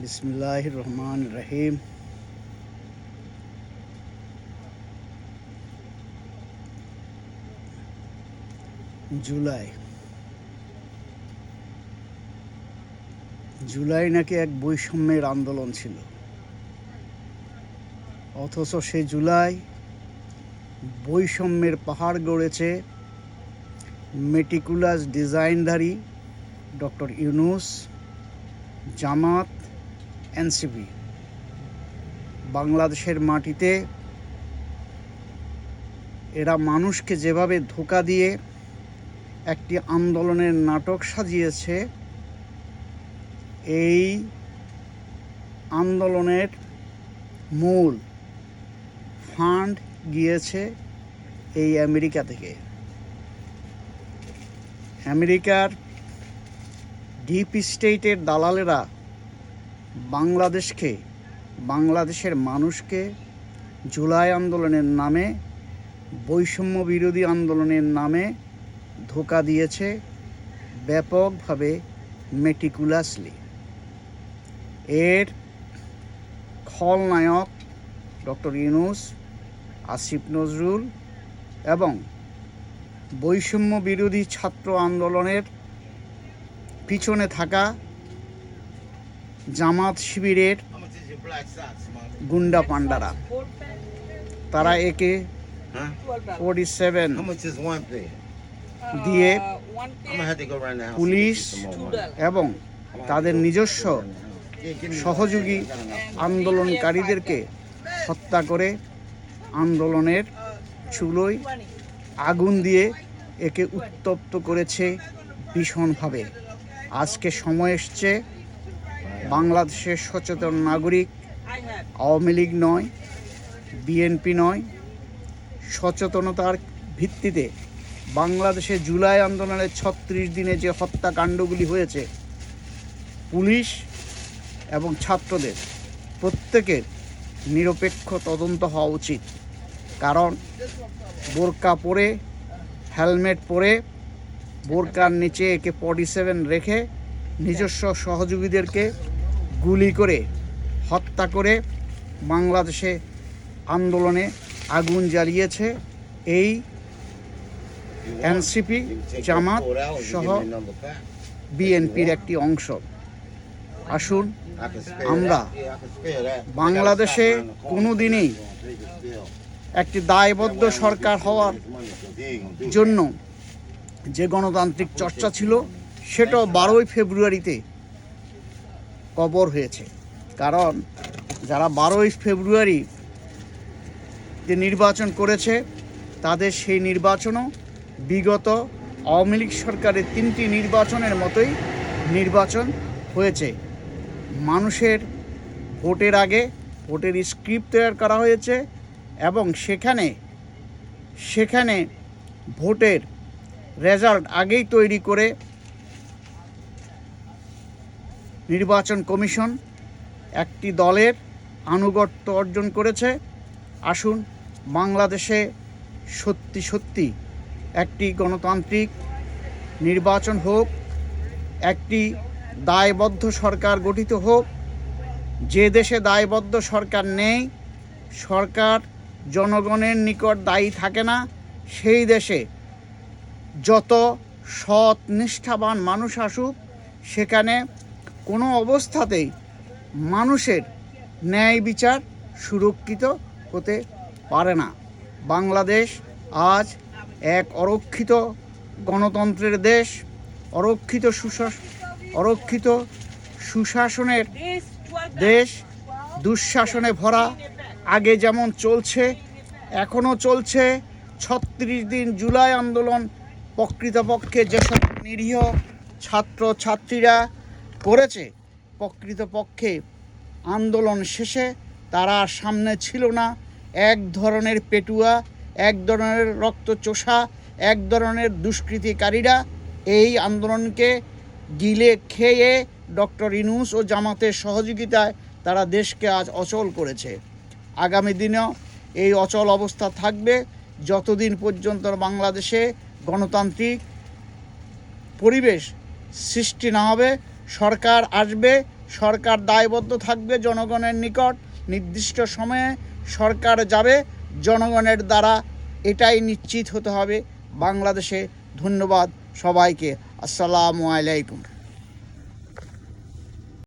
বিসমিল্লাহির রহমানির রহিম। জুলাই নাকি এক বৈষম্যের আন্দোলন ছিল, অথচ সে জুলাই বৈষম্যের পাহাড় গড়েছে মেটিকুলাস ডিজাইনধারী ডক্টর ইউনূস, জামাত, এনসিপি। বাংলাদেশের মাটিতে এরা মানুষকে যেভাবে ধোঁকা দিয়ে একটি আন্দোলনের নাটক সাজিয়েছে, এই আন্দোলনের মূল ফান্ড গিয়েছে এই আমেরিকা থেকে। আমেরিকার ডিপ স্টেটের দালালেরা বাংলাদেশের মানুষকে জুলাই আন্দোলনের নামে, বৈষম্য বিরোধী আন্দোলনের নামে ধোঁকা দিয়েছে ব্যাপকভাবে, মেটিকুলাসলি। এর খলনায়ক ডক্টর ইউনূস, আসিফ নজরুল এবং বৈষম্য বিরোধী ছাত্র আন্দোলনের পিছনে থাকা জামাত শিবিরের গুন্ডা পান্ডারা। তারা একে 47 দিয়ে পুলিশ এবং তাদের নিজস্ব সহযোগী আন্দোলনকারীদেরকে হত্যা করে আন্দোলনের চুলোয় আগুন দিয়ে একে উত্তপ্ত করেছে ভীষণভাবে। আজকে সময় এসছে বাংলাদেশের সচেতন নাগরিক, আওয়ামী লীগ নয়, বিএনপি নয়, সচেতনতার ভিত্তিতে বাংলাদেশে জুলাই আন্দোলনের 36 দিনে যে হত্যাকাণ্ডগুলি হয়েছে, পুলিশ এবং ছাত্রদের প্রত্যেকের নিরপেক্ষ তদন্ত হওয়া উচিত। কারণ বোরকা পরে, হেলমেট পরে, বোরকার নিচে একে 47 রেখে নিজস্ব সহযোগীদেরকে গুলি করে হত্যা করে বাংলাদেশে আন্দোলনে আগুন জ্বালিয়েছে এই এনসিপি, জামাত সহ বিএনপির একটি অংশ। আসুন আমরা বাংলাদেশে কোনোদিনই একটি দায়বদ্ধ সরকার হওয়ার জন্য যে গণতান্ত্রিক চর্চা ছিল, সেটাও 12ই ফেব্রুয়ারিতে কবর হয়েছে। কারণ যারা 12ই ফেব্রুয়ারি যে নির্বাচন করেছে, তাদের সেই নির্বাচনও বিগত আওয়ামী লীগ সরকারের 3টি নির্বাচনের মতোই নির্বাচন হয়েছে। মানুষের ভোটের আগে ভোটের স্ক্রিপ্ট তৈরি করা হয়েছে এবং সেখানে ভোটের রেজাল্ট আগেই তৈরি করে নির্বাচন কমিশন একটি দলের আনুগত্য অর্জন করেছে। আসুন বাংলাদেশে সত্যি একটি গণতান্ত্রিক নির্বাচন হোক, একটি দায়বদ্ধ সরকার গঠিত হোক। যে দেশে দায়বদ্ধ সরকার নেই, সরকার জনগণের নিকট দায়ী থাকে না, সেই দেশে যত সৎ নিষ্ঠাবান মানুষ আসুক, সেখানে কোনো অবস্থাতেই মানুষের ন্যায় বিচার সুরক্ষিত হতে পারে না। বাংলাদেশ আজ এক অরক্ষিত গণতন্ত্রের দেশ, অরক্ষিত সুশাসনের দেশ, দুঃশাসনে ভরা। আগে যেমন চলছে, এখনও চলছে। 36 দিন জুলাই আন্দোলন প্রকৃতপক্ষে যেসব নিরীহ ছাত্রছাত্রীরা করেছে, প্রকৃতপক্ষে আন্দোলন শেষে তারা সামনে ছিল না। এক ধরনের পেটুয়া, এক ধরনের রক্তচোষা, এক ধরনের দুষ্কৃতিকারীরা এই আন্দোলনকে গিলে খেয়ে ডক্টর ইউনূস ও জামাতের সহযোগিতায় তারা দেশকে আজ অচল করেছে। আগামী দিনেও এই অচল অবস্থা থাকবে যতদিন পর্যন্ত বাংলাদেশে গণতান্ত্রিক পরিবেশ সৃষ্টি না হবে। সরকার আসবে, সরকার দায়বদ্ধ থাকবে জনগণের নিকট। নির্দিষ্ট সময়ে সরকার যাবে জনগণের দ্বারা, এটাই নিশ্চিত হতে হবে বাংলাদেশে। ধন্যবাদ সবাইকে। আসসালামু আলাইকুম।